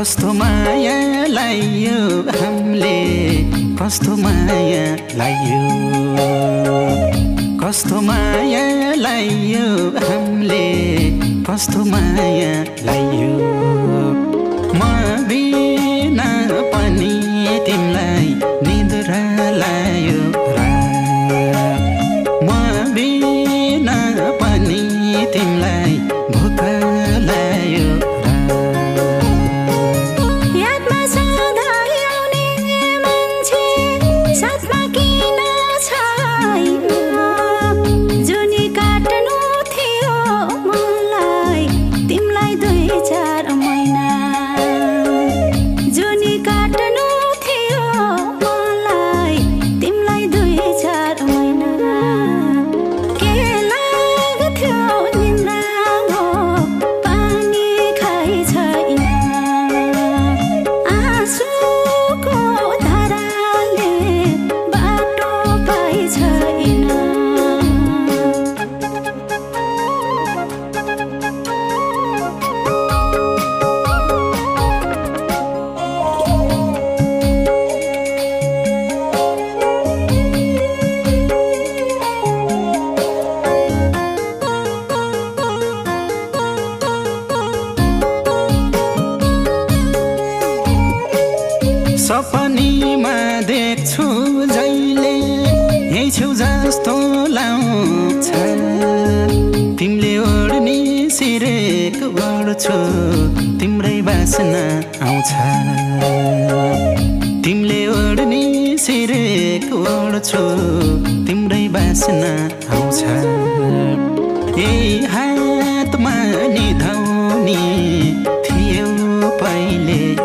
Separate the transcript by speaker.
Speaker 1: कस्तो माया लायो हामीले कस्तो माया लायो कस्तो माया लायो हामीले कस्तो माया लायो म बिना पनि तिमीलाई निद्रा लायो म बिना पनि तिमीलाई भोक लायो सपनीमा देख्छु जहिले यही छेउ जस्तो लाउँछ तिमीले ओढ्ने सिरेको ओढ्छु तिम्रै बासना आउँछ तिमीले ओढ्ने सिरेको ओढ्छु तिम्रै बासना आउँछ यही हातमा निधाउने थियो पहिले